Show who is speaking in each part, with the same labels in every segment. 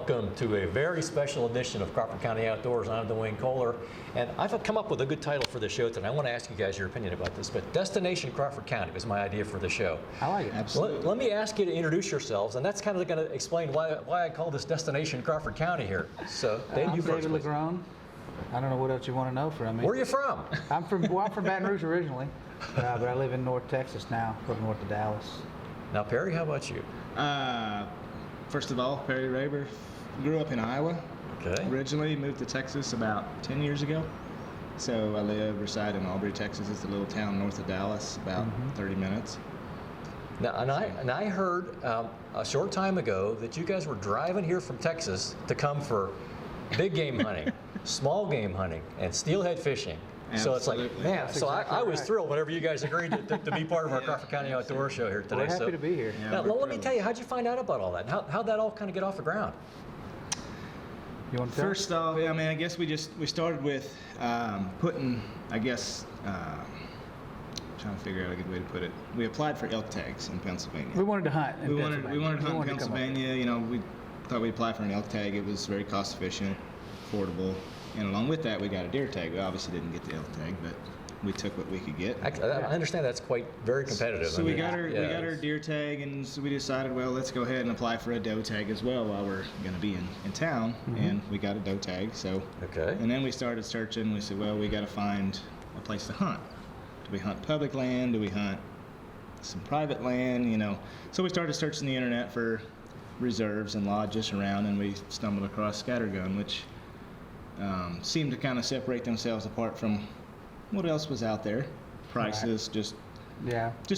Speaker 1: Welcome to a very special edition of Crawford County Outdoors. I'm Duane Kohler, and I've come up with a good title for the show today. I want to ask you guys your opinion about this, but Destination Crawford County was my idea for the show.
Speaker 2: I like it.
Speaker 3: Absolutely.
Speaker 1: Let me ask you to introduce yourselves, and that's kind of going to explain why I call this Destination Crawford County here. So, Dave,
Speaker 2: I'm
Speaker 1: you first,
Speaker 2: David
Speaker 1: please.
Speaker 2: LeGrone. I don't know what else you want to know from me.
Speaker 1: Where are you from?
Speaker 2: I'm from Baton Rouge originally, but I live in North Texas now, up north of Dallas.
Speaker 1: Now, Perry, how about you?
Speaker 3: First of all, Perry Raber, grew up in Iowa.
Speaker 1: Okay.
Speaker 3: Originally moved to Texas about 10 years ago. So I reside in Aubrey, Texas. It's a little town north of Dallas, about 30 minutes.
Speaker 1: Now, and I heard a short time ago that you guys were driving here from Texas to come for big game hunting, small game hunting, and steelhead fishing. So it's like,
Speaker 3: Absolutely.
Speaker 1: man,
Speaker 2: That's
Speaker 1: so
Speaker 2: exactly
Speaker 1: I was
Speaker 2: right.
Speaker 1: three whenever you guys agreed to be part of our Crawford County Outdoor Show here today.
Speaker 2: We're happy
Speaker 1: so,
Speaker 2: to be here.
Speaker 3: Yeah,
Speaker 1: now,
Speaker 3: we're
Speaker 1: let me
Speaker 3: thrilled.
Speaker 1: tell you, how'd you find out about all that? How'd that all kind of get off the ground?
Speaker 2: You want to tell?
Speaker 3: First off, I mean, I guess we started with putting, trying to figure out a good way to put it. We applied for elk tags in Pennsylvania.
Speaker 2: We wanted to hunt in
Speaker 3: We wanted
Speaker 2: Pennsylvania.
Speaker 3: to hunt in
Speaker 2: wanted to come up.
Speaker 3: Pennsylvania. You know, we thought we'd apply for an elk tag. It was very cost efficient, affordable, and along with that, we got a deer tag. We obviously didn't get the elk tag, but we took what we could get.
Speaker 1: I understand that's quite very competitive.
Speaker 3: So
Speaker 1: I
Speaker 3: we
Speaker 1: mean,
Speaker 3: got our
Speaker 1: yeah,
Speaker 3: deer tag, and so we decided, well, let's go ahead and apply for a doe tag as well while we're going to be in town, and we got a doe tag. So
Speaker 1: Okay.
Speaker 3: and then we started searching. We said, well, we got to find a place to hunt. Do we hunt public land? Do we hunt some private land? You know, so we started searching the internet for reserves and lodges around, and we stumbled across Scattergun, which seemed to kind of separate themselves apart from what else was out there. Prices, just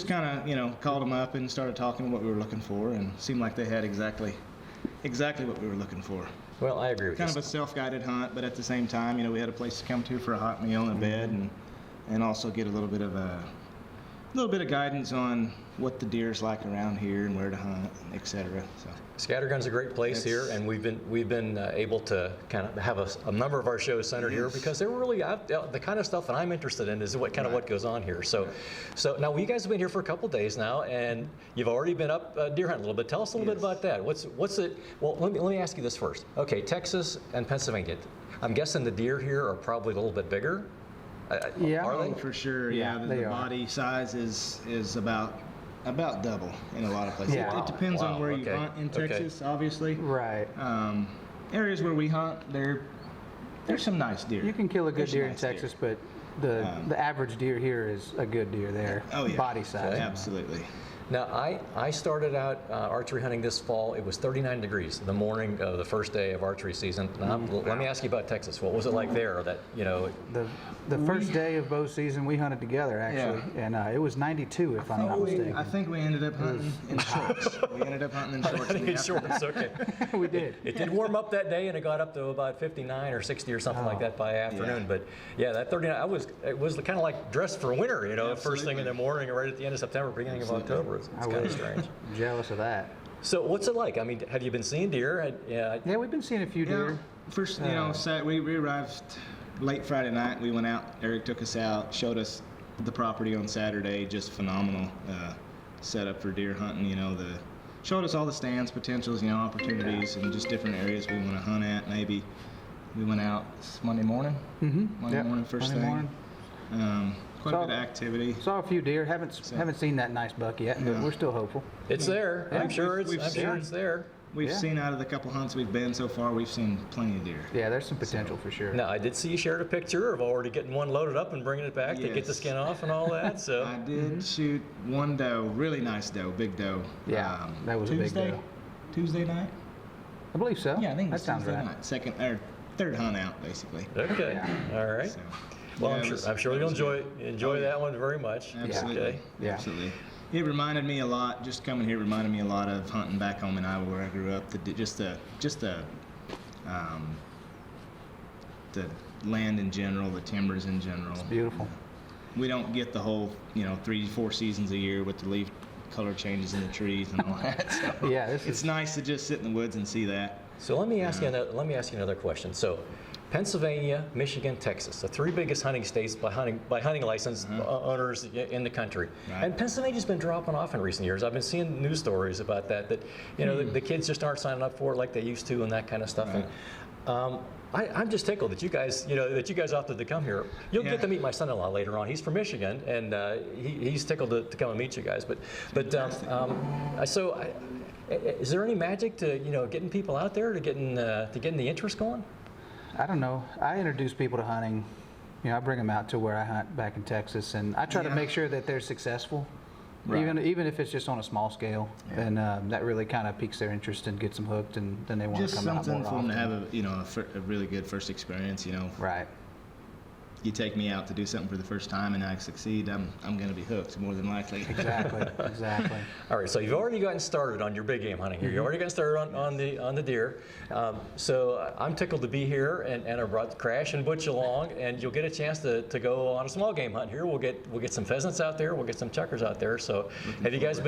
Speaker 3: kind of, you know, called them up and started talking what we were looking for, and seemed like they had exactly what we were looking for.
Speaker 1: Well, I agree with
Speaker 3: Kind
Speaker 1: you.
Speaker 3: of a self-guided hunt, but at the same time, you know, we had a place to come to for a hot meal and a bed, and also get a little bit of guidance on what the deer's like around here and where to hunt, etc. So
Speaker 1: Scattergun's a great place here, and we've been able to kind of have a number of our shows centered here because they're really the kind of stuff that I'm interested in is what goes on here. So now you guys have been here for a couple days now, and you've already been up deer hunting a little bit. Tell us a little bit about that. What's it? Well, let me ask you this first. Okay, Texas and Pennsylvania. I'm guessing the deer here are probably a little bit bigger.
Speaker 2: Yeah.
Speaker 1: Are
Speaker 3: oh,
Speaker 1: they?
Speaker 3: for sure,
Speaker 2: Yeah,
Speaker 3: the
Speaker 2: they are.
Speaker 3: body size is about double in a lot of places.
Speaker 2: Yeah.
Speaker 3: It depends
Speaker 1: Wow,
Speaker 3: on where you
Speaker 1: okay,
Speaker 3: hunt in
Speaker 1: okay.
Speaker 3: Texas, obviously.
Speaker 2: Right.
Speaker 3: Areas where we hunt, there's some nice deer.
Speaker 2: You can kill a good
Speaker 3: There's
Speaker 2: deer in
Speaker 3: nice
Speaker 2: Texas, but the average deer here is a good deer there.
Speaker 3: Oh yeah,
Speaker 2: Body size.
Speaker 3: Absolutely.
Speaker 1: Now, I started out archery hunting this fall. It was 39 degrees the morning of the first day of archery season. Now, let me ask you about Texas. What was it like there? That, you know,
Speaker 2: The first day of bow season, we hunted together actually, and it was 92 if I'm not mistaken.
Speaker 3: I think we ended up hunting in shorts. We ended up hunting in shorts. in the
Speaker 1: in shorts, okay.
Speaker 2: We did.
Speaker 1: It did warm up that day, and it got up to about 59 or 60 or something like that by afternoon.
Speaker 3: Yeah.
Speaker 1: But yeah, that 39, it was kind of like dressed for winter, you know, first thing in the morning, or right at the end of September, beginning of October. It's kind of strange.
Speaker 2: Jealous of that.
Speaker 1: So what's it like? I mean, have you been seeing deer?
Speaker 2: Yeah, we've been seeing a few deer.
Speaker 3: Yeah, first, you know, we arrived late Friday night. We went out. Eric took us out, showed us the property on Saturday. Just phenomenal setup for deer hunting. You know, showed us all the stands, potentials, you know, opportunities, and just different areas we want to hunt at. Maybe we went out Monday morning. Monday morning, first
Speaker 2: Monday
Speaker 3: thing.
Speaker 2: morning.
Speaker 3: Quite a bit of activity.
Speaker 2: Saw a few deer. Haven't seen that nice buck yet, but we're still hopeful.
Speaker 1: It's there. I'm sure
Speaker 3: we've
Speaker 1: it's there.
Speaker 3: We've seen out of the couple hunts we've been so far, we've seen plenty of deer.
Speaker 2: Yeah, there's some potential for sure.
Speaker 1: Now, I did see you shared a picture of already getting one loaded up and bringing it back to get the
Speaker 3: Yes.
Speaker 1: skin off and all that. So
Speaker 3: I did shoot one doe, really nice doe, big doe.
Speaker 2: Yeah, that was a big doe.
Speaker 3: Tuesday night?
Speaker 2: I believe so.
Speaker 3: Yeah, I think
Speaker 2: that
Speaker 3: it's
Speaker 2: sounds
Speaker 3: Tuesday
Speaker 2: right.
Speaker 3: night. Second or third hunt out, basically.
Speaker 1: okay, all right.
Speaker 3: So,
Speaker 1: Well,
Speaker 3: yeah,
Speaker 1: I'm sure you'll enjoy that one very much.
Speaker 3: Absolutely.
Speaker 1: Okay.
Speaker 2: Yeah.
Speaker 3: Absolutely. It reminded me a lot. Just coming here reminded me a lot of hunting back home in Iowa where I grew up. The land in general, the timbers in general.
Speaker 2: Beautiful.
Speaker 3: We don't get the whole, 3-4 seasons a year with the leaf color changes in the trees and all that. So
Speaker 2: Yeah,
Speaker 3: it's nice to just sit in the woods and see that.
Speaker 1: So let me ask you another question. So Pennsylvania, Michigan, Texas, the 3 biggest hunting states by hunting license owners in the country.
Speaker 3: Right.
Speaker 1: And Pennsylvania's been dropping off in recent years. I've been seeing news stories about that the kids just aren't signing up for it like they used to and that kind of stuff.
Speaker 3: Right.
Speaker 1: And I'm just tickled that you guys opted to come here. You'll get to meet my son-in-law later on. He's from Michigan, and he's tickled to come and meet you guys. So is there any magic to getting people out there to getting the interest going?
Speaker 2: I don't know. I introduce people to hunting. I bring them out to where I hunt back in Texas, and I try to make sure that they're successful,
Speaker 3: Right.
Speaker 2: even if it's just on a small scale. And that really kind of piques their interest and gets them hooked, and then they want to
Speaker 3: Just
Speaker 2: come out
Speaker 3: something
Speaker 2: more
Speaker 3: for them
Speaker 2: often.
Speaker 3: to have a really good first experience.
Speaker 2: Right.
Speaker 3: You take me out to do something for the first time and I succeed, I'm going to be hooked more than likely.
Speaker 2: Exactly. Exactly.
Speaker 1: All right, so you've already gotten started on your big game hunting here. You've already gotten started on the deer. So I'm tickled to be here, and I brought Crash and Butch along, and you'll get a chance to go on a small game hunt here. We'll get some pheasants out there. We'll get some chuckers out there. So have you guys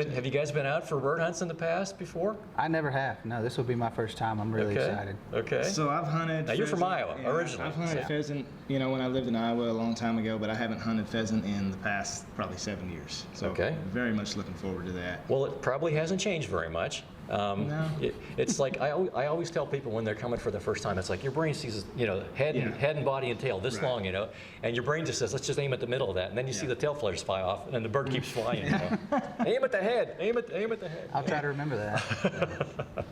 Speaker 1: been out for bird hunts in the past before?
Speaker 2: I never have. No, this will be my first time. I'm really excited.
Speaker 1: Okay.
Speaker 3: So I've hunted.
Speaker 1: Now, you're from
Speaker 3: pheasant-
Speaker 1: Iowa,
Speaker 3: yeah,
Speaker 1: originally.
Speaker 3: I've hunted pheasant, when I lived in Iowa a long time ago, but I haven't hunted pheasant in the past probably 7 years. So
Speaker 1: Okay.
Speaker 3: very much looking forward to that.
Speaker 1: Well, it probably hasn't changed very much.
Speaker 3: No.
Speaker 1: It's like I always tell people when they're coming for the first time, it's like your brain sees head and body and tail this
Speaker 3: Right.
Speaker 1: long, and your brain just says, let's just aim at the middle of that, and then you see the tail flares fly off, and then the bird keeps flying. Aim at the head, aim at the head.
Speaker 2: I'll try to remember that.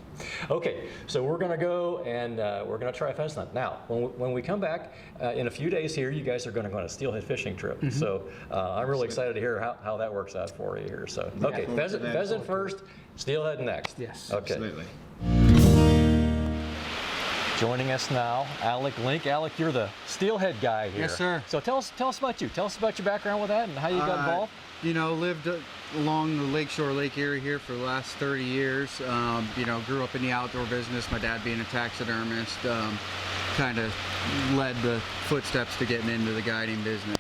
Speaker 1: Okay, so we're going to go and we're going to try a pheasant hunt. Now, when we come back in a few days here, you guys are going to go on a steelhead fishing trip. So I'm really excited to hear how that works out for you here. So okay,
Speaker 3: forward to that.
Speaker 1: pheasant first, steelhead next.
Speaker 2: Yes.
Speaker 1: Okay.
Speaker 3: Absolutely.
Speaker 1: Joining us now, Alec Link. Alec, you're the steelhead guy here.
Speaker 4: Yes, sir.
Speaker 1: So tell us about you. Tell us about your background with that and how you got involved.
Speaker 4: Lived along the lakeshore Lake Erie here for the last 30 years. Grew up in the outdoor business, my dad being a taxidermist, kind of led the footsteps to getting into the guiding business.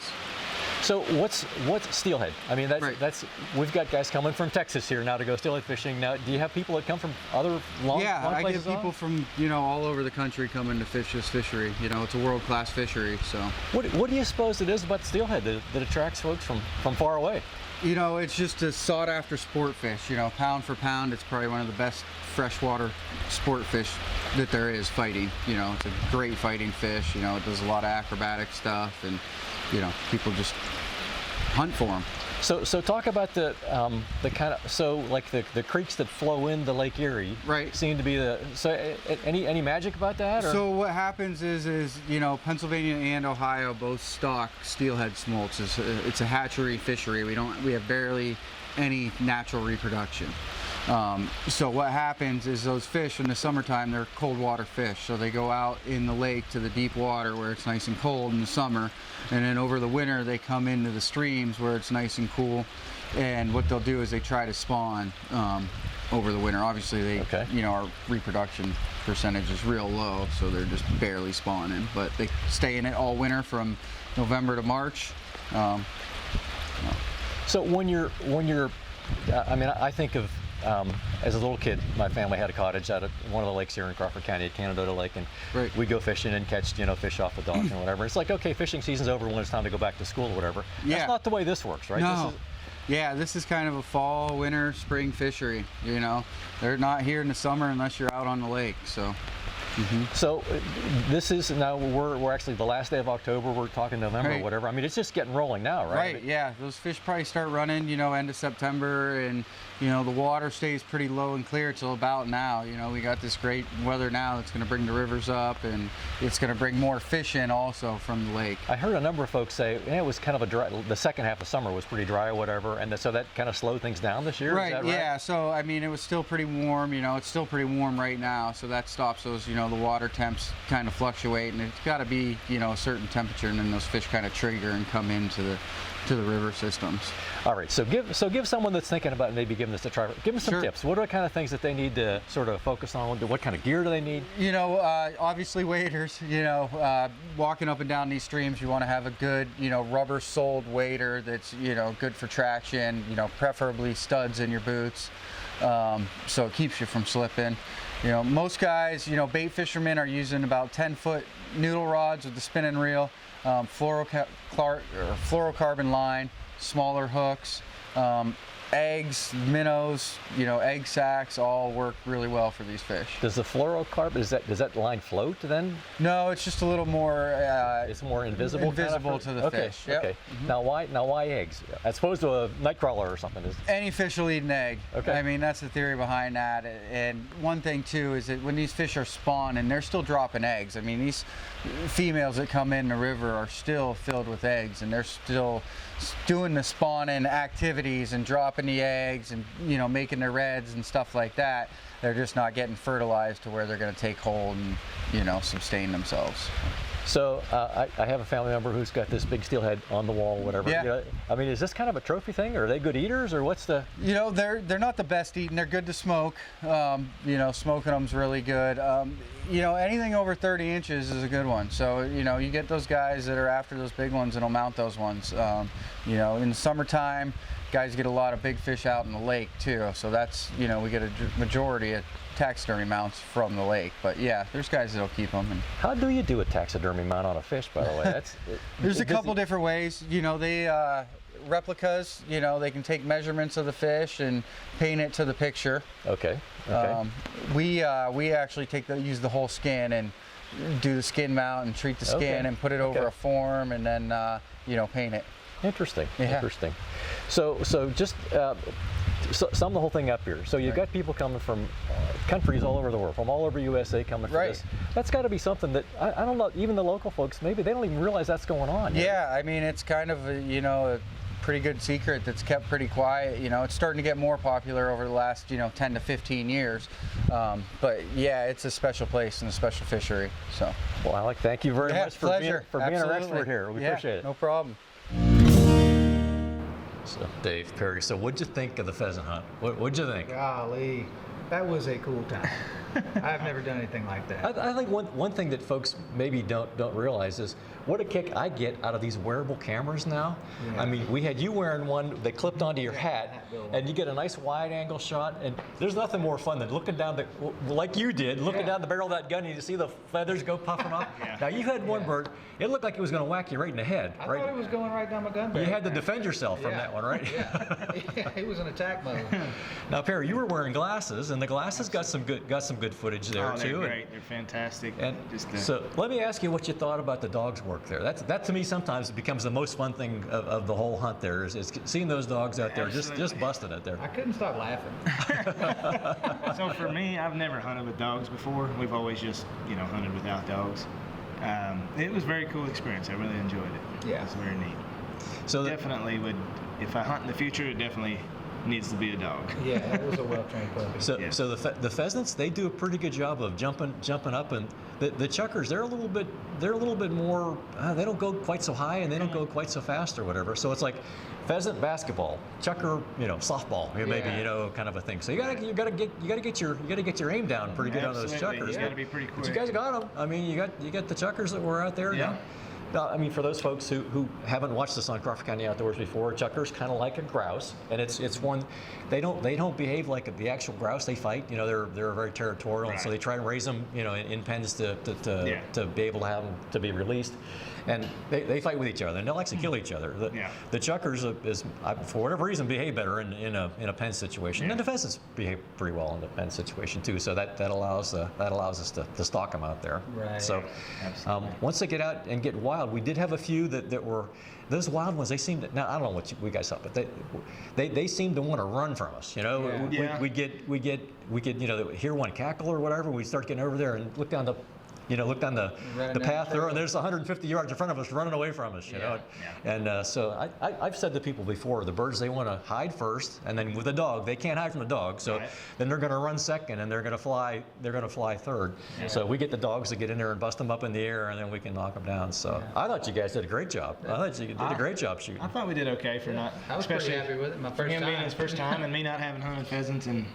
Speaker 1: So what's steelhead? I mean,
Speaker 4: Right.
Speaker 1: that's we've got guys coming from Texas here now to go steelhead fishing. Now, do you have people that come from other long
Speaker 4: I
Speaker 1: places?
Speaker 4: get people from, all over the country coming to fish this fishery. It's a world-class fishery, so.
Speaker 1: What do you suppose it is about steelhead that attracts folks from far away?
Speaker 4: It's just a sought-after sport fish. Pound for pound, it's probably one of the best freshwater sport fish that there is fighting. It's a great fighting fish. It does a lot of acrobatic stuff, and, people just hunt for them.
Speaker 1: So talk about the kind of like the creeks that flow into Lake Erie.
Speaker 4: Right.
Speaker 1: Seem to be any magic about that? Or?
Speaker 4: So what happens is Pennsylvania and Ohio both stock steelhead smolts. It's a hatchery fishery. We have barely any natural reproduction. So what happens is those fish in the summertime, they're cold water fish. So they go out in the lake to the deep water where it's nice and cold in the summer. And then over the winter, they come into the streams where it's nice and cool. And what they'll do is they try to spawn over the winter. Obviously, our reproduction percentage is real low, so they're just barely spawning. But they stay in it all winter from November to March.
Speaker 1: So when you're, I think of as a little kid, my family had a cottage out at one of the lakes here in Crawford County at Canada Lake, and
Speaker 4: Right.
Speaker 1: we'd go fishing and catch fish off the dock and whatever. It's like, okay, fishing season's over when it's time to go back to school or whatever.
Speaker 4: Yeah.
Speaker 1: That's not the way this works, right?
Speaker 4: No. This is kind of a fall, winter, spring fishery. They're not here in the summer unless you're out on the lake. So.
Speaker 1: So this is now we're actually the last day of October. We're talking November or
Speaker 4: Right.
Speaker 1: whatever. I mean, it's just getting rolling now, right?
Speaker 4: Right, yeah. Those fish probably start running, end of September, and the water stays pretty low and clear till about now. We got this great weather now that's going to bring the rivers up, and it's going to bring more fish in also from the lake.
Speaker 1: I heard a number of folks say it was kind of a dry. The second half of summer was pretty dry or whatever, and so that kind of slowed things down this year.
Speaker 4: Right,
Speaker 1: Is that right?
Speaker 4: yeah. So it was still pretty warm. It's still pretty warm right now, so that stops those. The water temps kind of fluctuate, and it's got to be a certain temperature, and then those fish kind of trigger and come into the river systems.
Speaker 1: All right. So give someone that's thinking about maybe giving this a try. Give them some
Speaker 4: Sure.
Speaker 1: tips. What are the kind of things that they need to sort of focus on? What kind of gear do they need?
Speaker 4: Obviously waders. Walking up and down these streams, you want to have a good, rubber-soled wader that's, good for traction. Preferably studs in your boots, so it keeps you from slipping. You know, most guys, you know, bait fishermen are using about 10-foot noodle rods with the spinning reel, fluorocarbon line, smaller hooks, eggs, minnows, you know, egg sacs all work really well for these fish.
Speaker 1: Does the fluorocarbon, does that line float then?
Speaker 4: No, it's just a little more.
Speaker 1: It's more invisible.
Speaker 4: Invisible to the fish. Yep.
Speaker 1: Okay. Now why eggs? As opposed to a nightcrawler or something?
Speaker 4: Any fish will eat an egg.
Speaker 1: Okay.
Speaker 4: I mean, that's the theory behind that. And one thing too is that when these fish are spawning, they're still dropping eggs. I mean, these females that come in the river are still filled with eggs, and they're still doing the spawning activities and dropping the eggs and, you know, making their reds and stuff like that. They're just not getting fertilized to where they're going to take hold and, you know, sustain themselves.
Speaker 1: So I have a family member who's got this big steelhead on the wall, whatever.
Speaker 4: Yeah.
Speaker 1: You know, I mean, is this kind of a trophy thing, or are they good eaters, or what's the?
Speaker 4: You know, they're not the best eating. They're good to smoke. You know, smoking them's really good. You know, anything over 30 inches is a good one. So, you know, you get those guys that are after those big ones and will mount those ones. You know, in the summertime, guys get a lot of big fish out in the lake too. So that's, you know, we get a majority of taxidermy mounts from the lake. But yeah, there's guys that'll keep them. And
Speaker 1: How do you do a taxidermy mount on a fish, by the way?
Speaker 4: there's a couple different ways. You know, they replicas. You know, they can take measurements of the fish and paint it to the picture.
Speaker 1: Okay.
Speaker 4: We actually use the whole skin and do the skin mount and treat the skin
Speaker 1: Okay.
Speaker 4: and put it over
Speaker 1: Okay.
Speaker 4: a form and then you know, paint it.
Speaker 1: Interesting.
Speaker 4: Yeah.
Speaker 1: Interesting. So just sum the whole thing up here. So you've got people coming from countries all over the world, from all over USA coming for
Speaker 4: Right.
Speaker 1: this. That's got to be something that I don't know. Even the local folks, maybe they don't even realize that's going on.
Speaker 4: Yeah, I mean, it's kind of a, you know, a pretty good secret that's kept pretty quiet. You know, it's starting to get more popular over the last, you know, 10 to 15 years. But yeah, it's a special place and a special fishery. So.
Speaker 1: Well, Alec, thank you very much for being our
Speaker 4: Absolutely.
Speaker 1: expert here. We appreciate it.
Speaker 4: No problem.
Speaker 1: So, Dave Perry, so what'd you think of the pheasant hunt? What'd you think?
Speaker 2: Golly, that was a cool time. I've never done anything like that.
Speaker 1: I think one thing that folks maybe don't realize is what a kick I get out of these wearable cameras now.
Speaker 2: Yeah.
Speaker 1: I mean, we had you wearing one that clipped onto your hat, and you get a nice wide angle shot, and there's nothing more fun than looking down like you did, looking down the barrel of that gun, and you see the feathers go puffing off.
Speaker 3: Yeah.
Speaker 1: Now, you had one bird, it looked like it was going to whack you right in the head,
Speaker 2: I
Speaker 1: right?
Speaker 2: thought it was going right down my gun barrel.
Speaker 1: You had to defend yourself from that one, right?
Speaker 2: Yeah, it was in attack mode.
Speaker 1: Now, Perry, you were wearing glasses, and the glasses got some good footage there
Speaker 3: Oh,
Speaker 1: too.
Speaker 3: they're
Speaker 1: and-
Speaker 3: great. They're fantastic.
Speaker 1: And
Speaker 3: Just
Speaker 1: so let me ask you what you thought about the dogs' work there. That to me sometimes becomes the most fun thing of the whole hunt there is seeing those dogs out there just
Speaker 3: Absolutely.
Speaker 1: busting it there.
Speaker 2: I couldn't stop laughing.
Speaker 3: So for me, I've never hunted with dogs before. We've always just, you know, hunted without dogs. It was a very cool experience. I really enjoyed it.
Speaker 2: Yeah.
Speaker 3: It was very neat.
Speaker 1: So
Speaker 3: Definitely would, if I hunt in the future, it definitely needs to be a dog.
Speaker 2: Yeah, it was a well-trained puppy.
Speaker 1: so the pheasants, they do a pretty good job of jumping up, and the chuckers, they're a little bit more. They don't go quite so high and they don't go quite so fast or whatever. So it's like pheasant basketball, chucker, you know, softball, maybe, you know, kind of a thing. So you gotta get your aim down pretty good on those
Speaker 3: Absolutely.
Speaker 1: chuckers.
Speaker 3: You gotta be pretty quick.
Speaker 1: But you guys got them. I mean, you got the chuckers that were out there.
Speaker 3: Yeah.
Speaker 1: Now, I mean, for those folks who haven't watched this on Crawford County Outdoors before, chucker's kind of like a grouse, and it's one. They don't behave like the actual grouse. They fight. You know, they're very territorial, and so
Speaker 3: Right.
Speaker 1: they try to raise them, you know, in pens to
Speaker 3: Yeah.
Speaker 1: be able to have them to be released. And they fight with each other, and they'll actually kill each other.
Speaker 3: Yeah.
Speaker 1: The chuckers for whatever reason behave better in a pen situation.
Speaker 3: Yeah.
Speaker 1: And the pheasants behave pretty well in the pen situation too. So that allows us to stalk them out there.
Speaker 2: Right.
Speaker 1: So once they get out and get wild, we did have a few that were those wild ones. They seemed to, now I don't know what we guys thought, but they seemed to want to run from us. You know,
Speaker 2: Yeah.
Speaker 1: we get you know, hear one cackle or whatever. We start getting over there and look down the path there, and there's 150 yards in front of us running away from us, you know.
Speaker 3: Yeah.
Speaker 1: And so I've said to people before, the birds, they want to hide first, and then with the dog, they can't hide from the dog. So
Speaker 3: Right.
Speaker 1: then they're going to run second, and they're going to fly third.
Speaker 3: Yeah.
Speaker 1: So we get the dogs to get in there and bust them up in the air, and then we can knock them down. So I thought you guys did a great job. I thought you did a great job shooting.
Speaker 3: I thought we did okay for not,
Speaker 2: I was pretty
Speaker 3: especially
Speaker 2: happy with it. My
Speaker 3: for
Speaker 2: first
Speaker 3: him being
Speaker 2: time.
Speaker 3: his first time and me not having hunted pheasants in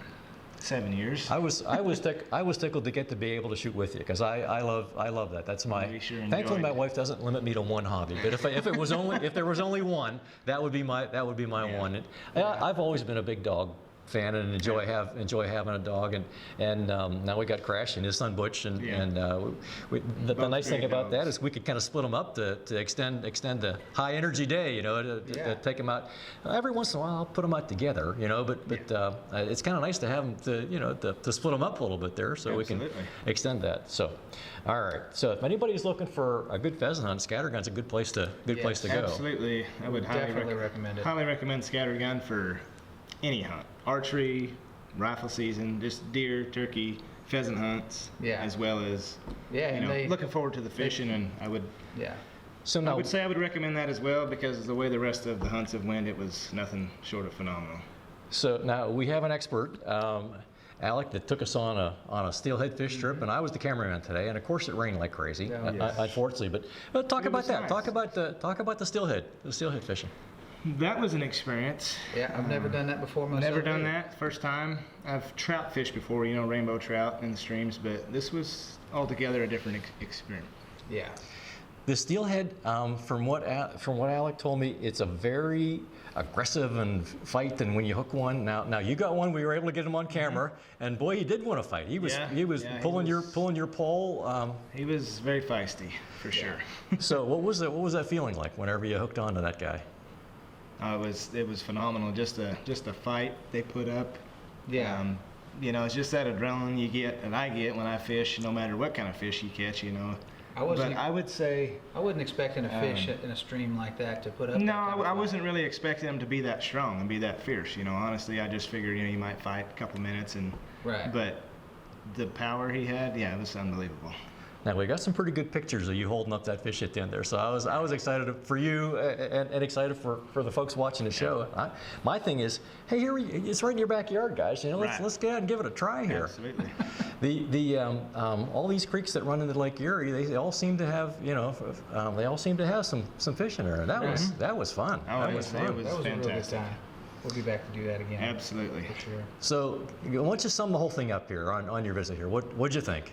Speaker 3: 7 years.
Speaker 1: I was tickled to get to be able to shoot with you, because I love that. That's my.
Speaker 3: We sure enjoyed
Speaker 1: Thankfully, my
Speaker 3: it.
Speaker 1: wife doesn't limit me to one hobby. But if there was only one, that would be my
Speaker 3: Yeah.
Speaker 1: one. And I've always been a big dog fan and enjoy having a dog, and now we got Crash and his son Butch, and the nice thing about that is we could kind of split them up to extend the high energy day, you know, to take them out. Every once in a while I'll put them out together, you know, but it's kind of nice to have them to split them up a little bit there, so we can extend that. So, all right. So if anybody's looking for a good pheasant hunt, Scattergun's a good place to go.
Speaker 3: Absolutely, I would
Speaker 2: Definitely recommend it.
Speaker 3: highly recommend Scattergun for any hunt, archery, rifle season, just deer, turkey, pheasant hunts, as well as looking forward to the fishing. And I would
Speaker 1: So now
Speaker 3: I would say I would recommend that as well, because the way the rest of the hunts have went, it was nothing short of phenomenal.
Speaker 1: So now we have an expert, Alec, that took us on a steelhead fish trip, and I was the cameraman today, and of course it rained like crazy, unfortunately. But talk about that.
Speaker 3: Nice.
Speaker 1: Talk about the steelhead fishing.
Speaker 3: That was an experience.
Speaker 2: Yeah, I've never done that before myself.
Speaker 3: Never done that. First time. I've trout fished before, you know, rainbow trout in the streams, but this was altogether a different experience.
Speaker 2: Yeah.
Speaker 1: The steelhead, from what Alec told me, it's a very aggressive and fight. And when you hook one, now you got one. We were able to get him on camera, and boy, he did want to fight. He was pulling your pole.
Speaker 3: He was very feisty, for sure.
Speaker 1: So what was that feeling like whenever you hooked onto that guy?
Speaker 3: It was phenomenal. Just a fight they put up.
Speaker 2: Yeah.
Speaker 3: You know, it's just that adrenaline you get, and I get when I fish, no matter what kind of fish you catch. You know. But I would say
Speaker 2: I wasn't expecting a fish in a stream like that to put up.
Speaker 3: No, I wasn't really expecting him to be that strong and be that fierce. You know, honestly, I just figured, you know, he might fight a couple minutes, but the power he had, it was unbelievable.
Speaker 1: Now we got some pretty good pictures of you holding up that fish at the end there, so I was excited for you and excited for the folks watching the show. My thing is, hey, it's right in your backyard, guys. You know, let's get out and give it a try here.
Speaker 3: Absolutely.
Speaker 1: All these creeks that run into Lake Erie, they all seem to have some fish in there. That was fun.
Speaker 3: Oh,
Speaker 1: that was fun.
Speaker 3: It was
Speaker 2: That was a
Speaker 3: fantastic.
Speaker 2: real good time. We'll be back to do that again.
Speaker 3: Absolutely.
Speaker 2: For sure.
Speaker 1: So why don't you sum the whole thing up here on your visit here? What'd you think?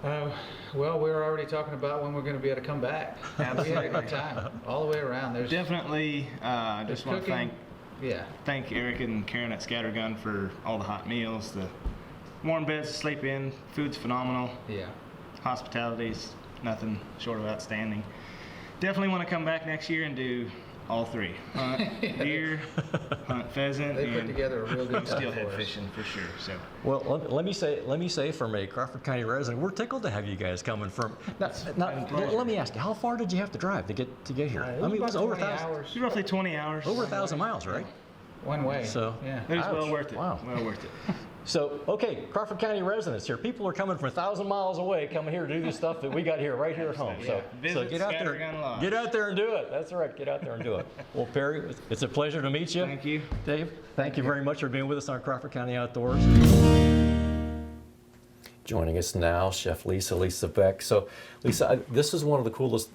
Speaker 2: Well, we were already talking about when we're going to be able to come back. We had a good time all the way around. There's
Speaker 3: Definitely, just want to
Speaker 2: cooking.
Speaker 3: thank Eric and Karen at Scattergun for all the hot meals, the warm beds to sleep in. Food's phenomenal.
Speaker 2: Yeah.
Speaker 3: Hospitality's nothing short of outstanding. Definitely want to come back next year and do all three: hunt deer, hunt pheasant,
Speaker 2: They put
Speaker 3: and
Speaker 2: together a real good time
Speaker 3: steelhead
Speaker 2: for us.
Speaker 3: fishing for sure. So.
Speaker 1: Well, let me say from a Crawford County resident, we're tickled to have you guys coming from. Now, let me ask you, how far did you have to drive to get here? I mean, it was over 1,000.
Speaker 2: hours.
Speaker 3: Roughly 20 hours.
Speaker 1: Over 1,000 miles, right?
Speaker 2: One way.
Speaker 1: So
Speaker 2: yeah.
Speaker 3: It was
Speaker 1: Ouch.
Speaker 3: well worth it.
Speaker 1: Wow.
Speaker 3: Well worth it.
Speaker 1: So, okay, Crawford County residents here. People are coming from 1,000 miles away, coming here to do this stuff that we got here right here at home. So
Speaker 3: Visit
Speaker 1: get out there,
Speaker 3: Scattergun Lodge.
Speaker 1: get out there and do it. That's right. Get out there and do it. Well, Perry, it's a pleasure to meet you.
Speaker 3: Thank you.
Speaker 1: Dave, thank you very much for being with us on Crawford County Outdoors. Joining us now, Chef Lisa Beck. So, Lisa, this is one of the coolest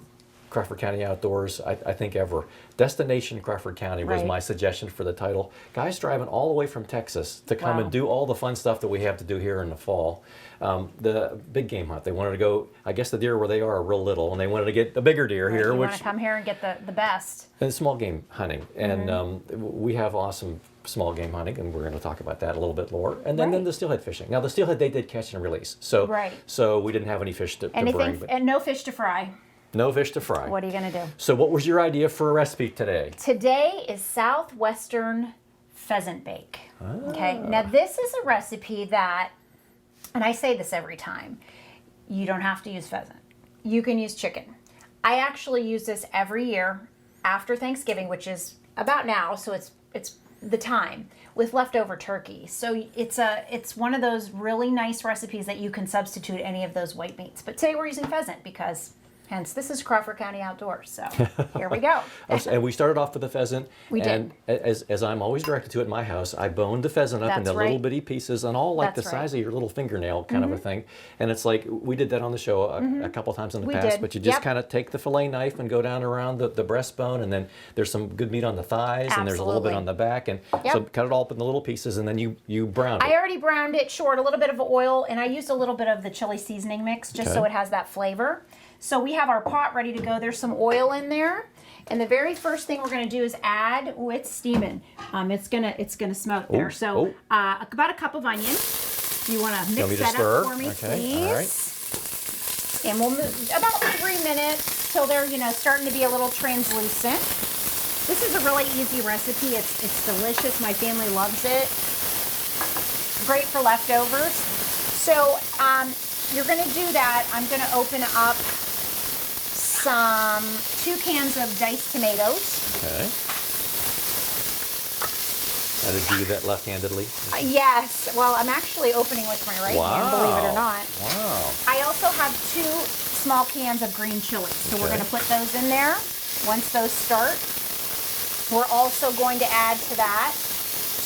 Speaker 1: Crawford County Outdoors, I think, ever. Destination Crawford County was my suggestion for the title. Guys driving all the way from Texas to come and do all the fun stuff that we have to do here in the fall. The big game hunt, they wanted to go, I guess the deer where they are real little, and they wanted to get a bigger deer here.
Speaker 5: You want to come here and get the best.
Speaker 1: And small game hunting. And we have awesome small game hunting, and we're going to talk about that a little bit more. And then the steelhead fishing. Now, the steelhead, they did catch and release. So, so we didn't have any fish to bring.
Speaker 5: And no fish to fry.
Speaker 1: No fish to fry.
Speaker 5: What are you going to do?
Speaker 1: So what was your idea for a recipe today?
Speaker 5: Today is Southwestern Pheasant Bake. Okay, now this is a recipe that, and I say this every time, you don't have to use pheasant. You can use chicken. I actually use this every year after Thanksgiving, which is about now, so it's the time, with leftover turkey. So it's one of those really nice recipes that you can substitute any of those white meats. But today we're using pheasant because hence, this is Crawford County Outdoors, so here we go.
Speaker 1: And we started off with the pheasant.
Speaker 5: We did.
Speaker 1: And as I'm always directed to at my house, I boned the pheasant up into little bitty pieces and all like the size of your little fingernail kind of a thing. And it's like, we did that on the show a couple times in the past, but you just kind of take the fillet knife and go down around the breastbone, and then there's some good meat on the thighs, and there's a little bit on the back, and so cut it all up in the little pieces, and then you browned it.
Speaker 5: I already browned it short, a little bit of oil, and I used a little bit of the chili seasoning mix just so it has that flavor. So we have our pot ready to go. There's some oil in there. And the very first thing we're going to do is add, oh, it's steaming. It's gonna smoke there. So about a cup of onion. You want to mix that up for me, please?
Speaker 1: All right.
Speaker 5: And we'll move about 3 minutes till they're, starting to be a little translucent. This is a really easy recipe. It's delicious. My family loves it. Great for leftovers. So you're going to do that. I'm going to open up 2 cans of diced tomatoes.
Speaker 1: Okay. How did you do that left-handedly?
Speaker 5: Yes. Well, I'm actually opening with my right hand, believe it or not.
Speaker 1: Wow.
Speaker 5: I also have 2 small cans of green chilies. So we're going to put those in there. Once those start, we're also going to add to that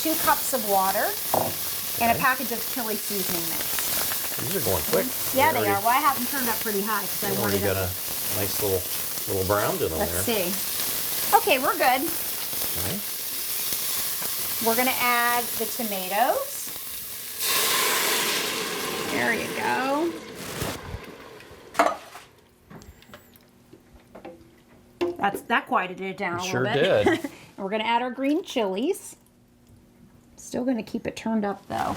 Speaker 5: 2 cups of water and a package of chili seasoning mix.
Speaker 1: These are going quick.
Speaker 5: Yeah, they are. Well, I have them turned up pretty high because I wanted
Speaker 1: Already got
Speaker 5: to.
Speaker 1: a nice little brown to them
Speaker 5: Let's
Speaker 1: there.
Speaker 5: see. Okay, we're good.
Speaker 1: Okay.
Speaker 5: We're going to add the tomatoes. There you go. That quieted it down a
Speaker 1: Sure
Speaker 5: little bit.
Speaker 1: did.
Speaker 5: And we're going to add our green chilies. Still going to keep it turned up though.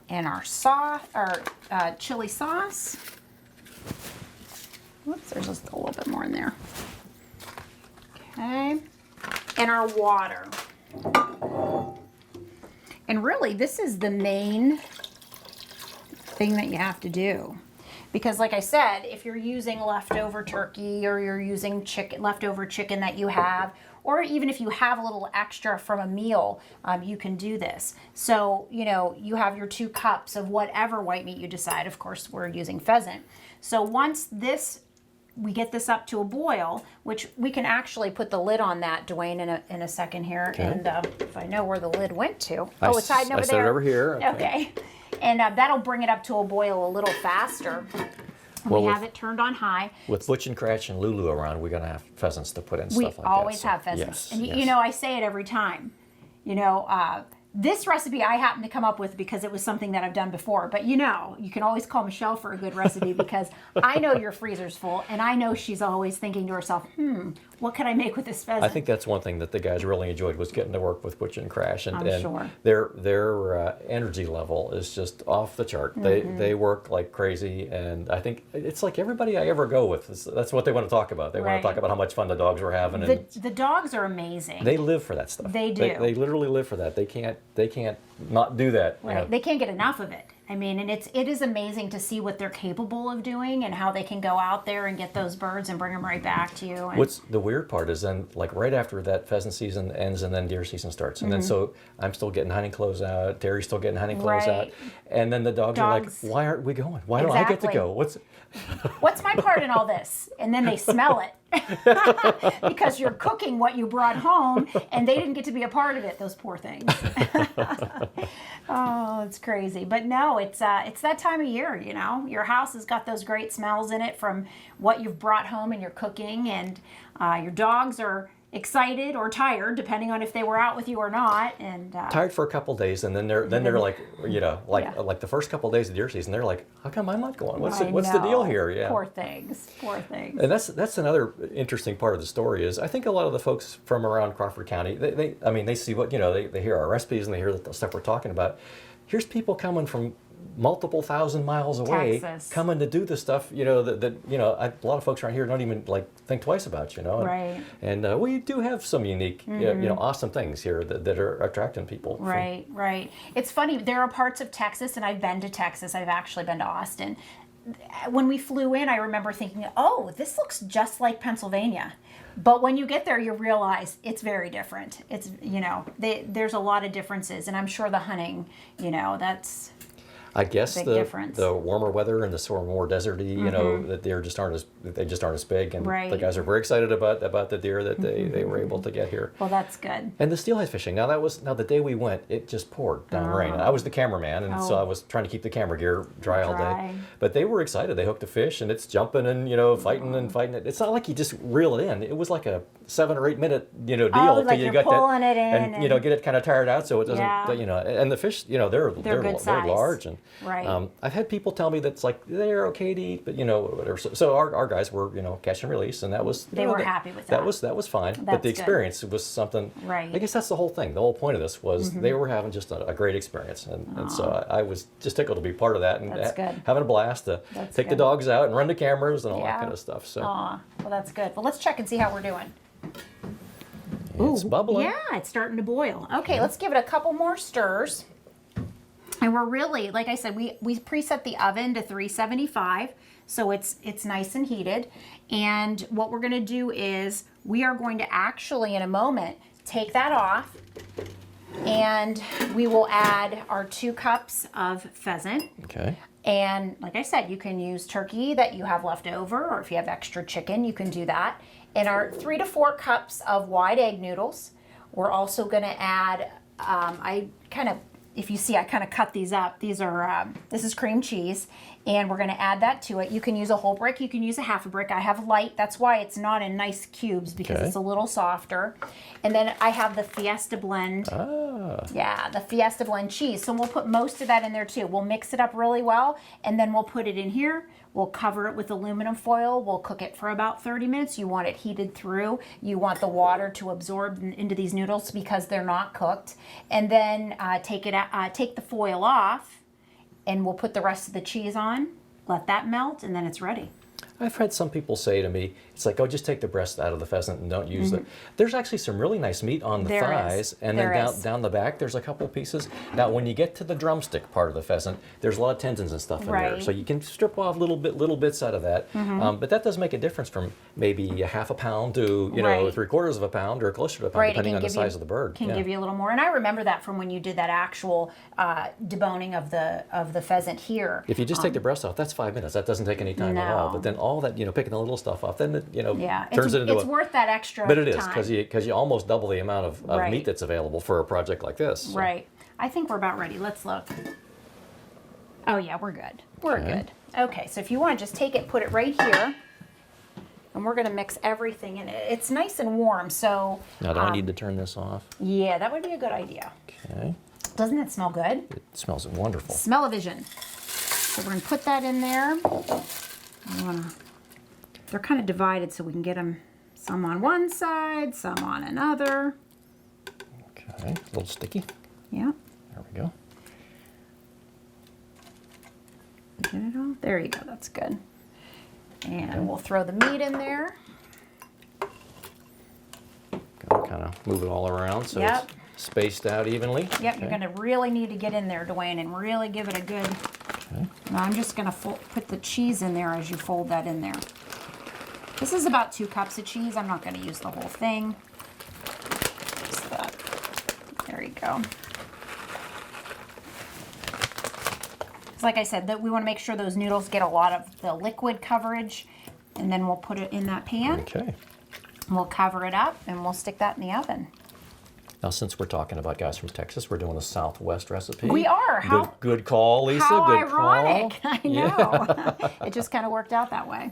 Speaker 5: And our sauce, our chili sauce. Whoops, there's just a little bit more in there. Okay. And our water. And really, this is the main thing that you have to do. Because like I said, if you're using leftover turkey or you're using leftover chicken that you have, or even if you have a little extra from a meal, you can do this. So, you have your 2 cups of whatever white meat you decide. Of course, we're using pheasant. So once we get this up to a boil, which we can actually put the lid on that, Duane, in a second here.
Speaker 1: Okay.
Speaker 5: And if I know where the lid went to. It's hiding over
Speaker 1: I set
Speaker 5: there.
Speaker 1: it over here.
Speaker 5: Okay. And that'll bring it up to a boil a little faster.
Speaker 1: Well,
Speaker 5: we have it turned on high.
Speaker 1: With Butch and Cratch and Lulu around, we're going to have pheasants to put in
Speaker 5: We
Speaker 1: stuff like that.
Speaker 5: always
Speaker 1: so,
Speaker 5: have pheasants.
Speaker 1: Yes,
Speaker 5: And
Speaker 1: yes.
Speaker 5: I say it every time. This recipe I happened to come up with because it was something that I've done before. But you can always call Michelle for a good recipe because I know your freezer's full and I know she's always thinking to herself, what could I make with this pheasant?
Speaker 1: I think that's one thing that the guys really enjoyed was getting to work with Butch and Crash, and,
Speaker 5: I'm sure.
Speaker 1: their energy level is just off the chart. They work like crazy, and I think it's like everybody I ever go with. That's what they want to talk about. They want
Speaker 5: Right.
Speaker 1: to talk about how much fun the dogs were having, and
Speaker 5: The dogs are amazing.
Speaker 1: they live for that stuff.
Speaker 5: They do.
Speaker 1: They literally live for that. They can't not do that. you know.
Speaker 5: Right. They can't get enough of it. I mean, and it is amazing to see what they're capable of doing and how they can go out there and get those birds and bring them right back to you. And
Speaker 1: What's the weird part is then, like right after that pheasant season ends and then deer season starts. And then so I'm still getting hunting clothes out, Terry's still getting hunting clothes out.
Speaker 5: Right.
Speaker 1: And then the dogs are like,
Speaker 5: Dogs.
Speaker 1: why aren't we going? Why don't I get to
Speaker 5: Exactly.
Speaker 1: go?
Speaker 5: what's my part in all this? And then they smell it because you're cooking what you brought home and they didn't get to be a part of it, those poor things. Oh, it's crazy. But no, it's that time of year, Your house has got those great smells in it from what you've brought home and you're cooking, and your dogs are excited or tired, depending on if they were out with you or not. And
Speaker 1: Tired for a couple days, and then they're like, like the first couple days of deer season, they're like, how come I'm not going? What's the deal here? Yeah.
Speaker 5: Poor things. Poor things.
Speaker 1: And that's another interesting part of the story is I think a lot of the folks from around Crawford County, they see what, they hear our recipes and they hear the stuff we're talking about. Here's people coming from multiple thousand miles away,
Speaker 5: Texas.
Speaker 1: coming to do the stuff, a lot of folks around here don't even think twice about, And,
Speaker 5: Right.
Speaker 1: And we do have some unique, awesome things here that are attracting people.
Speaker 5: Right. It's funny. There are parts of Texas, and I've been to Texas. I've actually been to Austin. When we flew in, I remember thinking, oh, this looks just like Pennsylvania. But when you get there, you realize it's very different. It's, there's a lot of differences. And I'm sure the hunting, that's...
Speaker 1: I guess
Speaker 5: Big
Speaker 1: the
Speaker 5: difference.
Speaker 1: the warmer weather and the sort of more deserty, that they just aren't as big, and
Speaker 5: Right.
Speaker 1: the guys are very excited about the deer that they were able to get here.
Speaker 5: Well, that's good.
Speaker 1: And the steelhead fishing. Now the day we went, it just poured down rain. I was the cameraman, and so I was trying to keep the camera gear dry all
Speaker 5: Dry.
Speaker 1: day. But they were excited. They hooked a fish, and it's jumping and fighting and fighting it. It's not like you just reel it in. It was like a 7 or 8 minute deal
Speaker 5: like
Speaker 1: till you
Speaker 5: you're
Speaker 1: got
Speaker 5: pulling
Speaker 1: that
Speaker 5: it in
Speaker 1: and get it kind of tired out so it doesn't
Speaker 5: Yeah.
Speaker 1: And the fish they're
Speaker 5: good size.
Speaker 1: large, and
Speaker 5: Right.
Speaker 1: I've had people tell me that's like they're okay to eat, but whatever. So our guys were catch and release, and that was
Speaker 5: They were happy with that.
Speaker 1: That was fine. But
Speaker 5: That's
Speaker 1: the
Speaker 5: good.
Speaker 1: experience was something.
Speaker 5: Right.
Speaker 1: I guess that's the whole thing. The whole point of this was they were having just a great experience, and so I was just tickled to be part of that and
Speaker 5: That's good.
Speaker 1: having a blast to
Speaker 5: That's
Speaker 1: take the
Speaker 5: good.
Speaker 1: dogs out and run the cameras and all that
Speaker 5: Yeah.
Speaker 1: kind of stuff. So
Speaker 5: Aw, well, that's good. Well, let's check and see how we're doing.
Speaker 1: it's bubbling.
Speaker 5: Yeah, it's starting to boil. Okay, let's give it a couple more stirs. And we're really, like I said, we preset the oven to 375, so it's nice and heated. And what we're gonna do is we are going to actually, in a moment, take that off, and we will add our 2 cups of pheasant.
Speaker 1: Okay.
Speaker 5: And like I said, you can use turkey that you have left over, or if you have extra chicken, you can do that. And our 3 to 4 cups of wide egg noodles. We're also going to add, if you see, I kind of cut these up. These are, this is cream cheese, and we're going to add that to it. You can use a whole brick, you can use a half a brick. I have light, that's why it's not in nice cubes, because
Speaker 1: Okay.
Speaker 5: it's a little softer. And then I have the Fiesta blend. Yeah, the Fiesta blend cheese. So we'll put most of that in there too. We'll mix it up really well, and then we'll put it in here. We'll cover it with aluminum foil. We'll cook it for about 30 minutes. You want it heated through. You want the water to absorb into these noodles because they're not cooked. And then take the foil off, and we'll put the rest of the cheese on. Let that melt, and then it's ready.
Speaker 1: I've had some people say to me, it's like, oh, just take the breast out of the pheasant and don't use the. There's actually some really nice meat on the
Speaker 5: There
Speaker 1: thighs,
Speaker 5: is.
Speaker 1: and
Speaker 5: There
Speaker 1: then
Speaker 5: is.
Speaker 1: down the back, there's a couple pieces. Now, when you get to the drumstick part of the pheasant, there's a lot of tendons and stuff in there,
Speaker 5: Right.
Speaker 1: so you can strip off little bits out of that. But that does make a difference from maybe a half a pound to
Speaker 5: Right.
Speaker 1: 3/4 of a pound or closer to a pound,
Speaker 5: Right, it
Speaker 1: depending
Speaker 5: can
Speaker 1: on the
Speaker 5: give you-
Speaker 1: size of the bird.
Speaker 5: Can
Speaker 1: Yeah.
Speaker 5: give you a little more, and I remember that from when you did that actual deboning of the pheasant here.
Speaker 1: If you just take the breast off, that's 5 minutes. That doesn't take any time at all.
Speaker 5: No.
Speaker 1: But then all that, picking the little stuff off, then it,
Speaker 5: Yeah,
Speaker 1: turns it into
Speaker 5: it's
Speaker 1: a.
Speaker 5: worth that extra
Speaker 1: But it is,
Speaker 5: time.
Speaker 1: because you almost double the amount of
Speaker 5: Right.
Speaker 1: meat that's available for a project like this. So.
Speaker 5: Right. I think we're about ready. Let's look. Oh yeah, we're good. We're
Speaker 1: Okay.
Speaker 5: good. Okay, so if you want to just take it, put it right here, and we're going to mix everything in it. It's nice and warm, so
Speaker 1: Now, do I need to turn this off?
Speaker 5: yeah, that would be a good idea.
Speaker 1: Okay.
Speaker 5: Doesn't it smell good?
Speaker 1: It smells wonderful.
Speaker 5: Smell-o-vision. So we're going to put that in there. They're kind of divided, so we can get them some on one side, some on another.
Speaker 1: Okay. A little sticky.
Speaker 5: Yeah.
Speaker 1: There we go.
Speaker 5: Get it all? There you go. That's good. And we'll throw the meat in there.
Speaker 1: Gonna kind of move it all around so
Speaker 5: Yep.
Speaker 1: it's spaced out evenly.
Speaker 5: Yep,
Speaker 1: Okay.
Speaker 5: you're going to really need to get in there, Duane, and really give it a good. Now I'm just going to put the cheese in there as you fold that in there. This is about 2 cups of cheese. I'm not going to use the whole thing. Just that. There you go. So like I said, that we want to make sure those noodles get a lot of the liquid coverage, and then we'll put it in that pan.
Speaker 1: Okay.
Speaker 5: We'll cover it up, and we'll stick that in the oven.
Speaker 1: Now, since we're talking about guys from Texas, we're doing a Southwest recipe.
Speaker 5: We are.
Speaker 1: Good call, Lisa.
Speaker 5: How
Speaker 1: good
Speaker 5: ironic.
Speaker 1: call.
Speaker 5: I know. It just kind of worked out that way.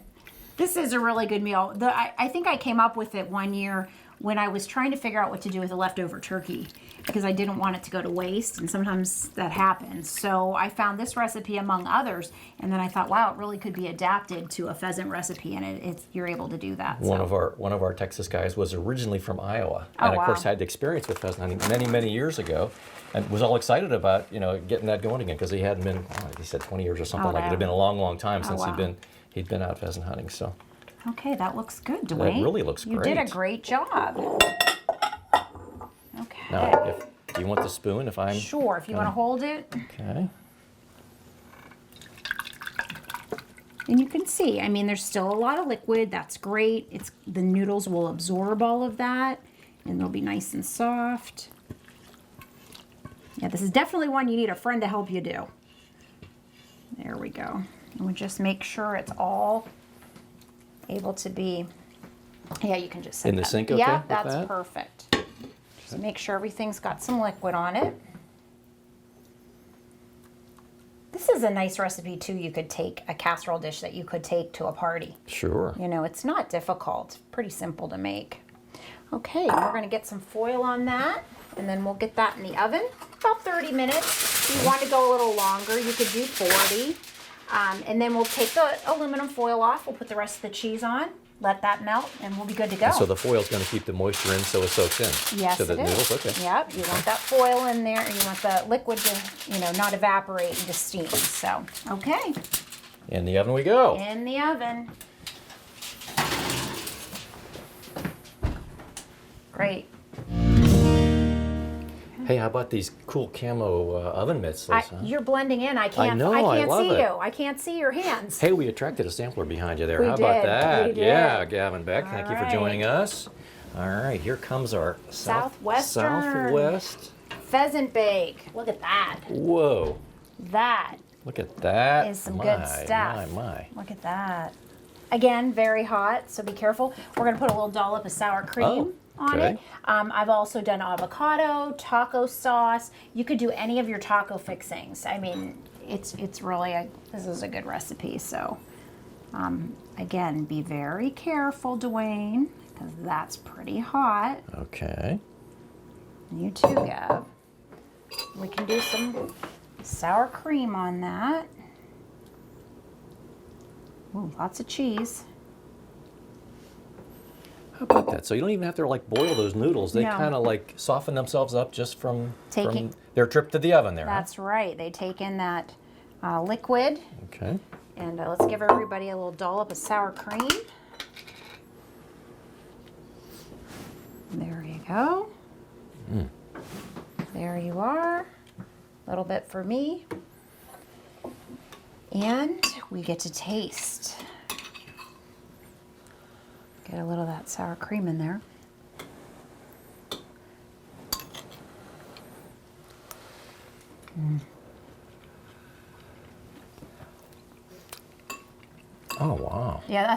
Speaker 5: This is a really good meal. I think I came up with it one year when I was trying to figure out what to do with the leftover turkey because I didn't want it to go to waste, and sometimes that happens. So I found this recipe among others, and then I thought, wow, it really could be adapted to a pheasant recipe, and you're able to do that.
Speaker 1: One
Speaker 5: so.
Speaker 1: of our Texas guys was originally from Iowa,
Speaker 5: Oh,
Speaker 1: and of course
Speaker 5: wow.
Speaker 1: had experience with pheasant hunting many years ago, and was all excited about getting that going again because he hadn't been, he said 20 years or something
Speaker 5: Oh,
Speaker 1: like it. It had
Speaker 5: wow.
Speaker 1: been a long time since
Speaker 5: wow.
Speaker 1: he'd been out pheasant hunting. So
Speaker 5: Okay, that looks good, Duane.
Speaker 1: really looks
Speaker 5: You did a
Speaker 1: great.
Speaker 5: great job. Okay.
Speaker 1: now, do you want the spoon? If I'm
Speaker 5: Sure, if you want to hold it.
Speaker 1: Okay.
Speaker 5: And you can see, I mean, there's still a lot of liquid. That's great. The noodles will absorb all of that, and they'll be nice and soft. Yeah, this is definitely one you need a friend to help you do. There we go. And we just make sure it's all able to be. Yeah, you can just set
Speaker 1: In the
Speaker 5: that.
Speaker 1: sink, okay,
Speaker 5: Yeah,
Speaker 1: with
Speaker 5: that's
Speaker 1: that?
Speaker 5: perfect. Just make sure everything's got some liquid on it. This is a nice recipe too. You could take a casserole dish that you could take to a party.
Speaker 1: Sure.
Speaker 5: It's not difficult. Pretty simple to make. Okay, we're going to get some foil on that, and then we'll get that in the oven about 30 minutes. If you want to go a little longer, you could do 40. And then we'll take the aluminum foil off. We'll put the rest of the cheese on, let that melt, and we'll be good to go.
Speaker 1: So the foil's going to keep the moisture in so it soaks in.
Speaker 5: Yes,
Speaker 1: to the
Speaker 5: it is.
Speaker 1: noodles. Okay.
Speaker 5: Yep, you want that foil in there, and you want the liquid to, not evaporate and to steam. So, okay,
Speaker 1: In the oven we go.
Speaker 5: in the oven. Great.
Speaker 1: Hey, how about these cool camo oven mitts, Lisa?
Speaker 5: You're blending in. I can't.
Speaker 1: know,
Speaker 5: I
Speaker 1: I
Speaker 5: can't
Speaker 1: love
Speaker 5: see
Speaker 1: it.
Speaker 5: you. I can't see your hands.
Speaker 1: Hey, we attracted a sampler behind you there.
Speaker 5: We
Speaker 1: How about
Speaker 5: did,
Speaker 1: that?
Speaker 5: we did.
Speaker 1: Yeah, Gavin Beck, thank you for
Speaker 5: right.
Speaker 1: joining us. All right, here comes our
Speaker 5: Southwestern.
Speaker 1: Southwest.
Speaker 5: Pheasant bake. Look at that.
Speaker 1: Whoa,
Speaker 5: That
Speaker 1: look at that.
Speaker 5: is some good stuff.
Speaker 1: My.
Speaker 5: Look at that. Again, very hot, so be careful. We're gonna put a little dollop of sour cream on
Speaker 1: okay.
Speaker 5: it. I've also done avocado, taco sauce. You could do any of your taco fixings. I mean, it's really this is a good recipe. So, again, be very careful, Duane, because that's pretty hot.
Speaker 1: Okay.
Speaker 5: You too, Gav. We can do some sour cream on that. Ooh, lots of cheese.
Speaker 1: How about that? So you don't even have to like boil those noodles. They
Speaker 5: No.
Speaker 1: kind of like soften themselves up just from
Speaker 5: Taking-
Speaker 1: their trip to the oven there.
Speaker 5: That's right. They take in that liquid.
Speaker 1: Huh? Okay.
Speaker 5: And let's give everybody a little dollop of sour cream. There you go. There you are. A little bit for me. And we get to taste. Get a little of that sour cream in there.
Speaker 1: Oh wow.
Speaker 5: Yeah,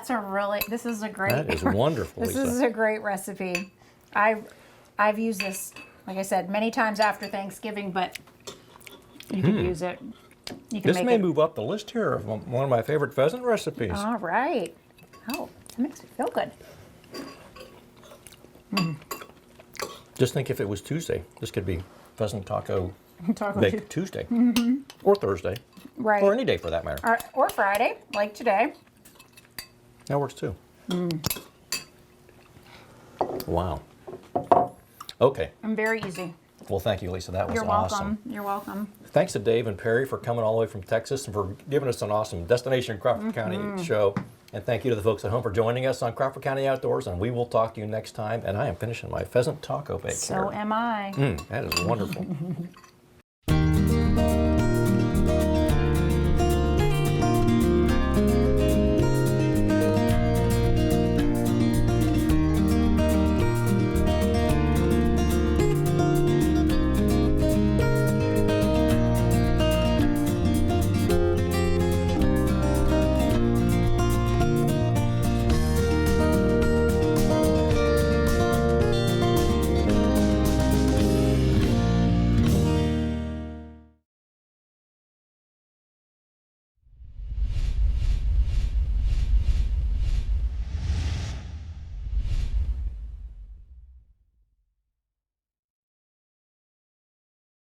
Speaker 5: this is a great.
Speaker 1: That is wonderful,
Speaker 5: This
Speaker 1: Lisa.
Speaker 5: is a great recipe. I've used this, like I said, many times after Thanksgiving, but you can use it. You can
Speaker 1: This
Speaker 5: make
Speaker 1: may
Speaker 5: it.
Speaker 1: move up the list here of one of my favorite pheasant recipes.
Speaker 5: All right. Oh, that makes me feel good.
Speaker 1: Just think if it was Tuesday, this could be pheasant taco
Speaker 5: Taco
Speaker 1: bake Tuesday or Thursday
Speaker 5: Right.
Speaker 1: or any day for that matter.
Speaker 5: Or Friday, like today.
Speaker 1: That works too. Wow. Okay.
Speaker 5: And very easy.
Speaker 1: Well, thank you, Lisa. That was
Speaker 5: You're
Speaker 1: awesome.
Speaker 5: welcome. You're welcome.
Speaker 1: Thanks to Dave and Perry for coming all the way from Texas and for giving us an awesome Destination Crawford County show. And thank you to the folks at home for joining us on Crawford County Outdoors. And we will talk to you next time. And I am finishing my pheasant taco bake
Speaker 5: So
Speaker 1: here.
Speaker 5: am I.
Speaker 1: That is wonderful.